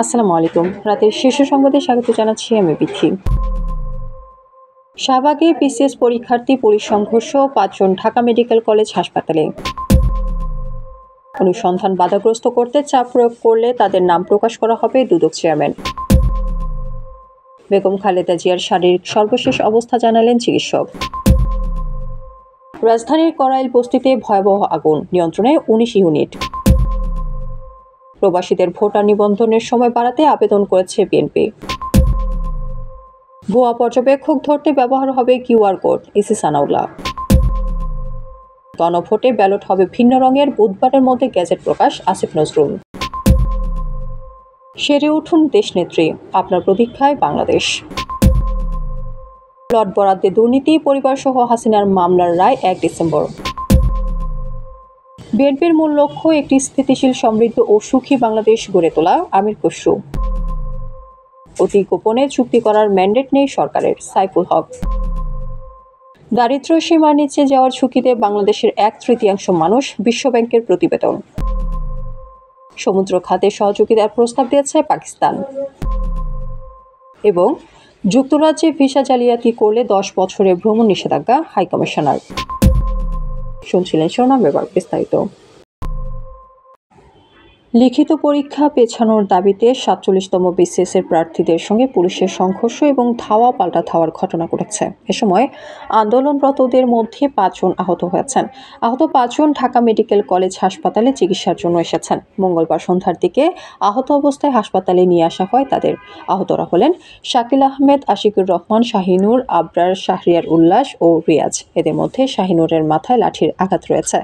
আসসালামু আলাইকুম। রাতের শীর্ষ সংবাদে স্বাগত জানাচ্ছি আমি বিথি। শাহবাগে বিসিএস পরীক্ষার্থী পুলিশ সংঘর্ষ, ৫ জন ঢাকা মেডিকেল কলেজ হাসপাতালে। অনুসন্ধান বাধাগ্রস্ত করতে চাপ প্রয়োগ করলে তাদের নাম প্রকাশ করা হবে দুদক চেয়ারম্যান। বেগম খালেদা জিয়ার শারীরিক সর্বশেষ অবস্থা জানালেন চিকিৎসক। রাজধানীর করাইল বস্তিতে ভয়াবহ আগুন, নিয়ন্ত্রণে ১৯ ইউনিট। প্রবাসীদের ভোটার নিবন্ধনের সময় বাড়াতে আবেদন করেছে বিএনপি। ভুয়া পর্যবেক্ষক ধরতে ব্যবহার হবে কিউআর কোড, ইসি সানাউল্লাহ। গণভোটে ব্যালট হবে ভিন্ন রঙের, বুধবারের মধ্যে গেজেট প্রকাশ, আসিফ নজরুল। সেরে উঠুন দেশনেত্রী, আপনার প্রতীক্ষায় বাংলাদেশ। প্লট বরাদ্দে দুর্নীতি, পরিবারসহ হাসিনার মামলার রায় ১ ডিসেম্বর। বিএনপির মূল লক্ষ্য একটি স্থিতিশীল, সমৃদ্ধ ও সুখী বাংলাদেশ গড়ে তোলা, আমির খসরু। অতি গোপনে চুক্তি করার ম্যান্ডেট নেই সরকারের, সাইফুল হক। দারিদ্র্য সীমার নিচে যাওয়ার ঝুঁকিতে বাংলাদেশের ১/৩ মানুষ, বিশ্বব্যাংকের প্রতিবেদন। সমুদ্র খাতে সহযোগিতার প্রস্তাব দিয়েছে পাকিস্তান। এবং যুক্তরাজ্যে ভিসা জালিয়াতি করলে ১০ বছরের ভ্রমণ নিষেধাজ্ঞা, হাইকমিশনার। শুনছিলেন শিরোনাম, এবার বিস্তারিত। লিখিত পরীক্ষা পেছানোর দাবিতে ৪৭তম বিসিএসের প্রার্থীদের সঙ্গে পুলিশের সংঘর্ষ এবং ধাওয়া পাল্টা ধাওয়ার ঘটনা ঘটেছে। এ সময় আন্দোলনরতদের মধ্যে ৫ জন আহত হয়েছেন। আহত ৫ জন ঢাকা মেডিকেল কলেজ হাসপাতালে চিকিৎসার জন্য এসেছেন। মঙ্গলবার সন্ধ্যার দিকে আহত অবস্থায় হাসপাতালে নিয়ে আসা হয় তাদের। আহতরা হলেন শাকিল আহমেদ, আশিকুর রহমান, শাহিনুর, আবরার, শাহরিয়ার উল্লাস ও রিয়াজ। এদের মধ্যে শাহিনুরের মাথায় লাঠির আঘাত রয়েছে।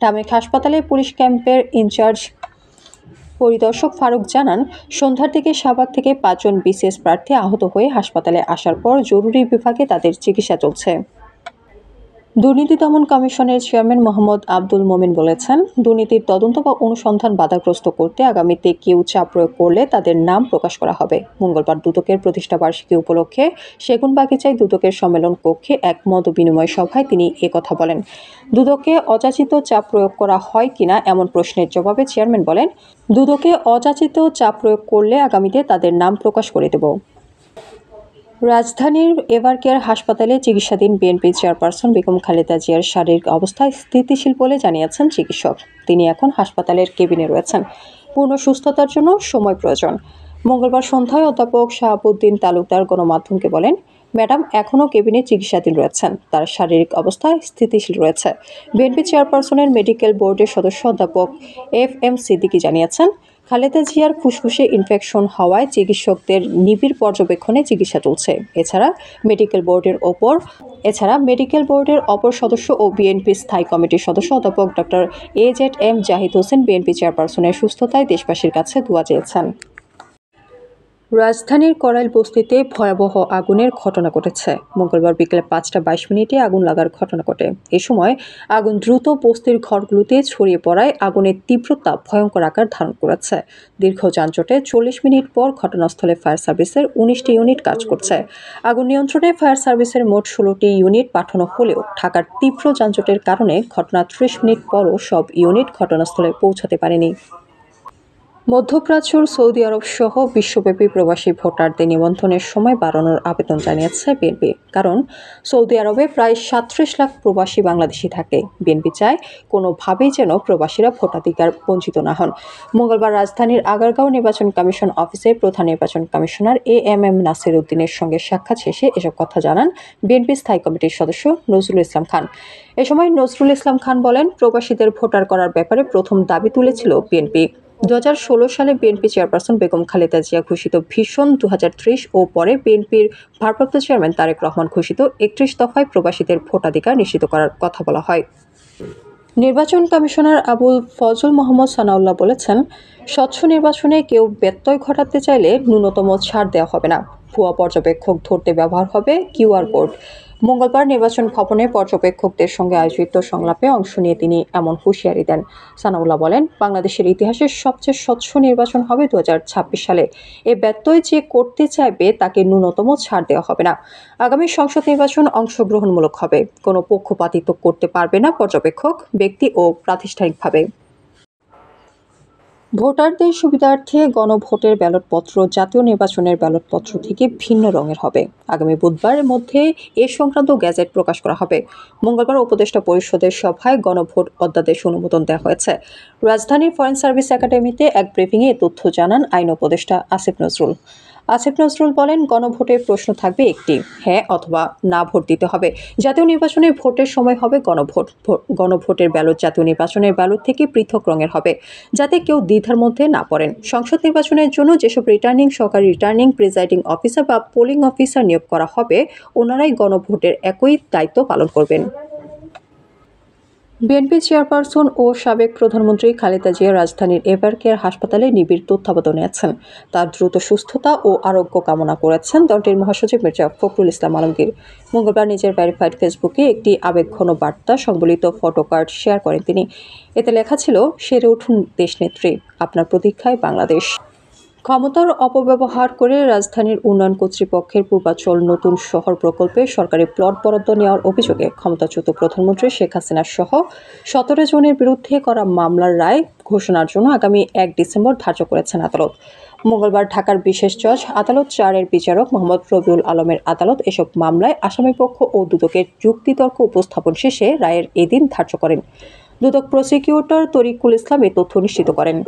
ঢামেক হাসপাতালে পুলিশ ক্যাম্পের ইনচার্জ পরিদর্শক ফারুক জানান, সন্ধ্যার দিকে শাহবাগ থেকে ৫ জন বিসিএস প্রার্থী আহত হয়ে হাসপাতালে আসার পর জরুরি বিভাগে তাদের চিকিৎসা চলছে। দুর্নীতি দমন কমিশনের চেয়ারম্যান মোহাম্মদ আব্দুল মোমিন বলেছেন, দুর্নীতির তদন্ত বা অনুসন্ধান বাধাগ্রস্ত করতে আগামীতে কেউ চাপ প্রয়োগ করলে তাদের নাম প্রকাশ করা হবে। মঙ্গলবার দুদকের প্রতিষ্ঠাবার্ষিকী উপলক্ষে সেগুনবাগিচায় দুদকের সম্মেলন কক্ষে এক মত বিনিময় সভায় তিনি একথা বলেন। দুদকে অযাচিত চাপ প্রয়োগ করা হয় কিনা এমন প্রশ্নের জবাবে চেয়ারম্যান বলেন, দুদকে অযাচিত চাপ প্রয়োগ করলে আগামীতে তাদের নাম প্রকাশ করে দেব। রাজধানীর এভারকেয়ার হাসপাতালে চিকিৎসাধীন বিএনপি চেয়ারপারসন বেগম খালেদা জিয়ার শারীরিক অবস্থা স্থিতিশীল বলে জানিয়েছেন চিকিৎসক। তিনি এখন হাসপাতালের কেবিনে রয়েছেন। পূর্ণ সুস্থতার জন্য সময় প্রয়োজন। মঙ্গলবার সন্ধ্যায় অধ্যাপক শাহাবুদ্দিন তালুকদার গণমাধ্যমকে বলেন, ম্যাডাম এখনও কেবিনে চিকিৎসাধীন রয়েছেন, তার শারীরিক অবস্থা স্থিতিশীল রয়েছে। বিএনপি চেয়ারপারসনের মেডিকেল বোর্ডের সদস্য অধ্যাপক FM সিদ্দিকী জানিয়েছেন, খালেদা জিয়ার ফুসফুসে ইনফেকশন হওয়ায় চিকিৎসকদের নিবিড় পর্যবেক্ষণে চিকিৎসা চলছে। এছাড়া মেডিকেল বোর্ডের অপর সদস্য ও বিএনপি স্থায়ী কমিটির সদস্য অধ্যাপক doctor AZM Zahid Hossain BNP চেয়ারপারসনের সুস্থতায় দেশবাসীর কাছে দোয়া চেয়েছেন। রাজধানীর করাইল বস্তিতে ভয়াবহ আগুনের ঘটনা ঘটেছে। মঙ্গলবার বিকেলে ৫টা ২২ আগুন লাগার ঘটনা ঘটে। এ সময় আগুন দ্রুত বস্তির ঘরগুলোতে ছড়িয়ে পড়ায় আগুনের তীব্রতা ভয়ঙ্কর আকার ধারণ করেছে। দীর্ঘ যানজটে ৪০ মিনিট পর ঘটনাস্থলে ফায়ার সার্ভিসের ১৯টি ইউনিট কাজ করছে। আগুন নিয়ন্ত্রণে ফায়ার সার্ভিসের মোট ১৬টি ইউনিট পাঠানো হলেও ঢাকার তীব্র যানজটের কারণে ঘটনার ৩০ মিনিট পরও সব ইউনিট ঘটনাস্থলে পৌঁছাতে পারেনি। মধ্যপ্রাচ্যর সৌদি আরব সহ বিশ্বব্যাপী প্রবাসী ভোটারদের নিবন্ধনের সময় বাড়ানোর আবেদন জানিয়েছে বিএনপি। কারণ সৌদি আরবে প্রায় ৩৭ লাখ প্রবাসী বাংলাদেশি থাকে। বিএনপি চায় কোনোভাবেই যেন প্রবাসীরা ভোটাধিকার বঞ্চিত না হন। মঙ্গলবার রাজধানীর আগারগাঁও নির্বাচন কমিশন অফিসে প্রধান নির্বাচন কমিশনার AM নাসির উদ্দিনের সঙ্গে সাক্ষাৎ শেষে এসব কথা জানান বিএনপি স্থায়ী কমিটির সদস্য নজরুল ইসলাম খান। এ সময় নজরুল ইসলাম খান বলেন, প্রবাসীদের ভোটার করার ব্যাপারে প্রথম দাবি তুলেছিল বিএনপি। ২০১৬ সালে বিএনপি চেয়ারপারসন বেগম খালেদা জিয়া ঘোষিত ভিশন ২০৩০ ও পরে বিএনপির ভারপ্রাপ্ত চেয়ারম্যান তারেক রহমান ঘোষিত ৩১ দফায় প্রবাসীদের ভোটাধিকার নিশ্চিত করার কথা বলা হয়। নির্বাচন কমিশনার আবুল ফজল মোহাম্মদ সানাউল্লাহ বলেছেন, স্বচ্ছ নির্বাচনে কেউ ব্যত্যয় ঘটাতে চাইলে ন্যূনতম ছাড় দেওয়া হবে না। ভুয়া পর্যবেক্ষক ধরতে ব্যবহার হবে কিউআর কোড। মঙ্গলবার নির্বাচন ভবনে পর্যবেক্ষকদের সঙ্গে আয়োজিত সংলাপে অংশ নিয়ে তিনি এমন হুঁশিয়ারি দেন। সানাউল্লাহ বলেন, বাংলাদেশের ইতিহাসে সবচেয়ে স্বচ্ছ নির্বাচন হবে ২০২৬ সালে। এ ব্যত্যয় যে করতে চাইবে তাকে ন্যূনতম ছাড় দেওয়া হবে না। আগামী সংসদ নির্বাচন অংশগ্রহণমূলক হবে। কোনো পক্ষপাতিত্ব করতে পারবে না পর্যবেক্ষক, ব্যক্তি ও প্রাতিষ্ঠানিকভাবে। ভোটারদের সুবিধার্থে গণভোটের ব্যালটপত্র জাতীয় নির্বাচনের ব্যালটপত্র থেকে ভিন্ন রঙের হবে। আগামী বুধবারের মধ্যে এ সংক্রান্ত গ্যাজেট প্রকাশ করা হবে। মঙ্গলবার উপদেষ্টা পরিষদের সভায় গণভোট অধ্যাদেশ অনুমোদন দেওয়া হয়েছে। রাজধানীর ফরেন সার্ভিস একাডেমিতে এক ব্রিফিংয়ে এ তথ্য জানান আইন উপদেষ্টা আসিফ নজরুল। আসিফ নজরুল বলেন, গণভোটের প্রশ্ন থাকবে একটি, হ্যাঁ অথবা না ভোট দিতে হবে। জাতীয় নির্বাচনে ভোটের সময় হবে গণভোট। গণভোটের ব্যালট জাতীয় নির্বাচনের ব্যালট থেকে পৃথক রঙের হবে, যাতে কেউ দ্বিধার মধ্যে না পড়েন। সংসদ নির্বাচনের জন্য যেসব সহকারী রিটার্নিং প্রিজাইডিং অফিসার বা পোলিং অফিসার নিয়োগ করা হবে, ওনারাই গণভোটের একই দায়িত্ব পালন করবেন। বিএনপি চেয়ারপারসন ও সাবেক প্রধানমন্ত্রী খালেদা জিয়া রাজধানীর এভার কেয়ার হাসপাতালে নিবিড় তত্ত্বাবধানে আছেন। তার দ্রুত সুস্থতা ও আরোগ্য কামনা করেছেন দলটির মহাসচিব মির্জা ফখরুল ইসলাম আলমগীর। মঙ্গলবার নিজের ভেরিফাইড ফেসবুকে একটি আবেগঘন বার্তা সংবলিত ফটোকার্ড শেয়ার করেন তিনি। এতে লেখা ছিল, সেরে উঠুন দেশনেত্রী, আপনার প্রতীক্ষায় বাংলাদেশ। ক্ষমতার অপব্যবহার করে রাজধানীর উন্নয়ন কর্তৃপক্ষের পূর্বাচল নতুন শহর প্রকল্পে সরকারি প্লট বরাদ্দ নেওয়ার অভিযোগে ক্ষমতাচ্যুত প্রধানমন্ত্রী শেখ হাসিনা সহ 17 জনের বিরুদ্ধে করা মামলার রায় ঘোষণার জন্য আগামী 1 ডিসেম্বর ধার্য করেছেন আদালত। মঙ্গলবার ঢাকার বিশেষ জজ আদালত 4-এর বিচারক মোহাম্মদ রবিউল আলমের আদালত এসব মামলায় আসামিপক্ষ ও দুদকের যুক্তিতর্ক উপস্থাপন শেষে রায়ের এদিন ধার্য করেন। দুদক প্রসিকিউটর তরিকুল ইসলাম এ তথ্য নিশ্চিত করেন।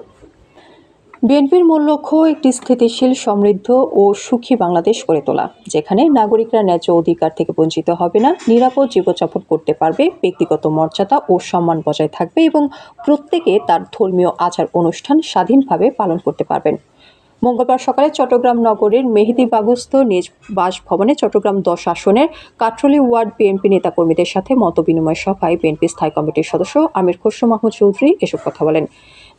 বিএনপির মূল লক্ষ্য একটি স্থিতিশীল, সমৃদ্ধ ও সুখী বাংলাদেশ গড়ে তোলা, যেখানে নাগরিকরা ন্যায্য অধিকার থেকে বঞ্চিত হবে না, নিরাপদ জীবনযাপন করতে পারবে, ব্যক্তিগত মর্যাদা ও সম্মান বজায় থাকবে এবং প্রত্যেকে তার ধর্মীয় আচার অনুষ্ঠান স্বাধীনভাবে পালন করতে পারবেন। মঙ্গলবার সকালে চট্টগ্রাম নগরীর মেহেদীবাগস্থ নিজ বাসভবনে চট্টগ্রাম 10 আসনের কাটরলী ওয়ার্ড বিএনপি নেতাকর্মীদের সাথে মতবিনিময় সভায় বিএনপি স্থায়ী কমিটির সদস্য আমির খসরু মাহমুদ চৌধুরী এসব কথা বলেন।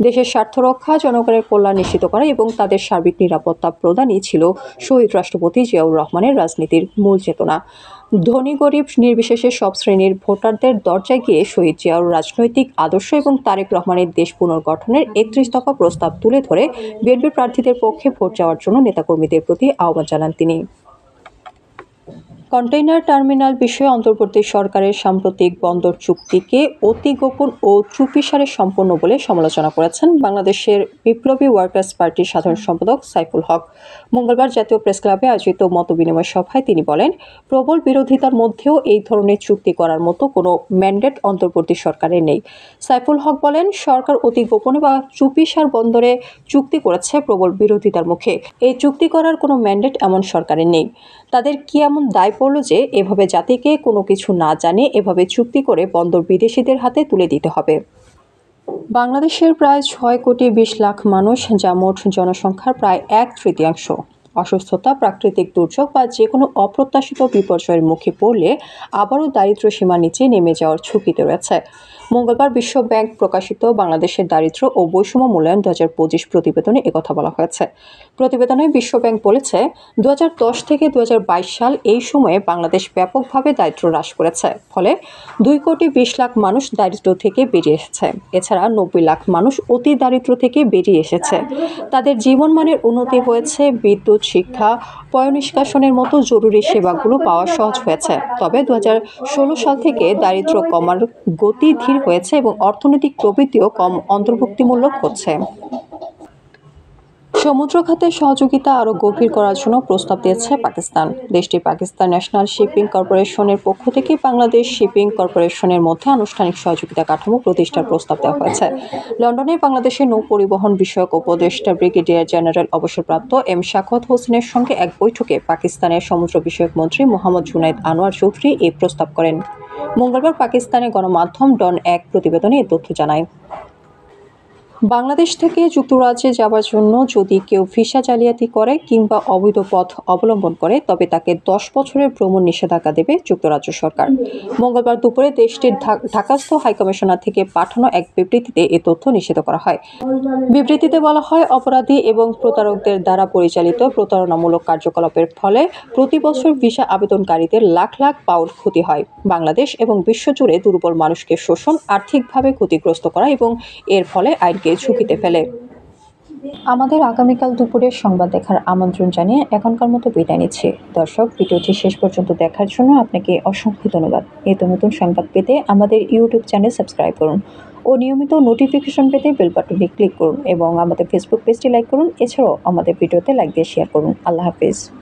দেশের স্বার্থ রক্ষা, জনগণের কল্যাণ নিশ্চিত করা এবং তাদের সার্বিক নিরাপত্তা প্রদানই ছিল শহীদ রাষ্ট্রপতি জিয়াউর রহমানের রাজনীতির মূল চেতনা। ধনী গরিব নির্বিশেষে সব শ্রেণীর ভোটারদের দরজায় গিয়ে শহীদ জিয়াউর রাজনৈতিক আদর্শ এবং তারেক রহমানের দেশ পুনর্গঠনের 31 দফা প্রস্তাব তুলে ধরে বিএনপি প্রার্থীদের পক্ষে ভোট চাওয়ার জন্য নেতাকর্মীদের প্রতি আহ্বান জানান তিনি। কন্টেইনার টার্মিনাল বিষয়ে অন্তর্বর্তী সরকারের সাম্প্রতিক বন্দর চুক্তিকে অতি গোপন ও চুপিসারে সম্পন্ন বলে সমালোচনা করেছেন বাংলাদেশের বিপ্লবী ওয়ার্কার্স পার্টির সাধারণ সম্পাদক সাইফুল হক। মঙ্গলবার জাতীয় প্রেসক্লাবে আয়োজিত মতবিনিময় সভায় তিনি বলেন, প্রবল বিরোধিতার মধ্যেও এই ধরনের চুক্তি করার মতো কোনো ম্যান্ডেট অন্তর্বর্তী সরকারের নেই। সাইফুল হক বলেন, সরকার অতি গোপনে বা চুপিসার বন্দরে চুক্তি করেছে প্রবল বিরোধিতার মুখে। এই চুক্তি করার কোনো ম্যান্ডেট এমন সরকারের নেই। তাদের কি এমন দায় পড়ল যে এভাবে জাতিকে কোনো কিছু না জানে এভাবে চুক্তি করে বন্দর বিদেশিদের হাতে তুলে দিতে হবে। বাংলাদেশের প্রায় 6,20,00,000 মানুষ, যা মোট জনসংখ্যার প্রায় 1/3, অসুস্থতা, প্রাকৃতিক দুর্যোগ বা যে কোনো অপ্রত্যাশিত বিপর্যয়ের মুখে পড়লে আবারও দারিদ্র্য সীমার নিচে নেমে যাওয়ার ঝুঁকিতে রয়েছে। মঙ্গলবার বিশ্ব ব্যাংক প্রকাশিত বাংলাদেশের দারিদ্র্য ও বৈষম্য মূল্যায়ন 2025 প্রতিবেদনে একথা বলা হয়েছে। প্রতিবেদনে বিশ্ব ব্যাংক বলেছে, 2010 থেকে 2022 সাল এই সময়ে বাংলাদেশ ব্যাপকভাবে দারিদ্র্য হ্রাস করেছে। ফলে 2,20,00,000 মানুষ দারিদ্র্য থেকে বেরিয়ে এসেছে। এছাড়া 90 লাখ মানুষ অতি দারিদ্র্য থেকে বেরিয়ে এসেছে। তাদের জীবনমানের উন্নতি হয়েছে, বিদ্যুৎ, শিক্ষা, পয়ঃনিষ্কাশনের মতো জরুরি সেবাগুলো পাওয়া সহজ হয়েছে। তবে 2016 সাল থেকে দারিদ্র্য কমার গতি ধীর হয়েছে এবং অর্থনৈতিক প্রবৃদ্ধিও কম অন্তর্ভুক্তিমূলক হচ্ছে। সমুদ্র খাতে সহযোগিতা আরও গভীর করার জন্য প্রস্তাব দিয়েছে পাকিস্তান। দেশটি পাকিস্তান ন্যাশনাল শিপিং কর্পোরেশনের পক্ষ থেকে বাংলাদেশ শিপিং কর্পোরেশনের মধ্যে আনুষ্ঠানিক সহযোগিতা কাঠামো প্রতিষ্ঠার প্রস্তাব দেওয়া হয়েছে। লন্ডনে বাংলাদেশের নৌ পরিবহন বিষয়ক উপদেষ্টা ব্রিগেডিয়ার জেনারেল অবসরপ্রাপ্ত এম শাখাওয়াত হোসেনের সঙ্গে এক বৈঠকে পাকিস্তানের সমুদ্র বিষয়ক মন্ত্রী মোহাম্মদ জুনাইদ আনোয়ার চৌধুরী এই প্রস্তাব করেন। মঙ্গলবার পাকিস্তানের গণমাধ্যম ডন এক প্রতিবেদনে এ তথ্য জানায়। বাংলাদেশ থেকে যুক্তরাজ্যে যাওয়ার জন্য যদি কেউ ভিসা জালিয়াতি করে কিংবা অবৈধ পথ অবলম্বন করে, তবে তাকে 10 বছরের ভ্রমণ নিষেধাজ্ঞা দেবে যুক্তরাজ্য সরকার। মঙ্গলবার দুপুরে দেশটির ঢাকাস্থ হাইকমিশনার থেকে পাঠানো এক বিবৃতিতে এ তথ্য নিষিদ্ধ করা হয়। বিবৃতিতে বলা হয়, অপরাধী এবং প্রতারকদের দ্বারা পরিচালিত প্রতারণামূলক কার্যকলাপের ফলে প্রতি বছর ভিসা আবেদনকারীদের লাখ লাখ পাউন্ড ক্ষতি হয়। বাংলাদেশ এবং বিশ্বজুড়ে দুর্বল মানুষকে শোষণ, আর্থিকভাবে ক্ষতিগ্রস্ত করা এবং এর ফলে আইনকে ঝুঁকিতে ফেলে। আমাদের আগামীকাল দুপুরের সংবাদ দেখার আমন্ত্রণ জানিয়ে এখনকার মতো বিদায় নিচ্ছি। দর্শক, ভিডিওটি শেষ পর্যন্ত দেখার জন্য আপনাকে অসংখ্য ধন্যবাদ। নিত্য নতুন সংবাদ পেতে আমাদের ইউটিউব চ্যানেল সাবস্ক্রাইব করুন ও নিয়মিত নোটিফিকেশন পেতে বেল বাটনে ক্লিক করুন এবং আমাদের ফেসবুক পেজটি লাইক করুন। এছাড়াও আমাদের ভিডিওতে লাইক দিয়ে শেয়ার করুন। আল্লাহ হাফেজ।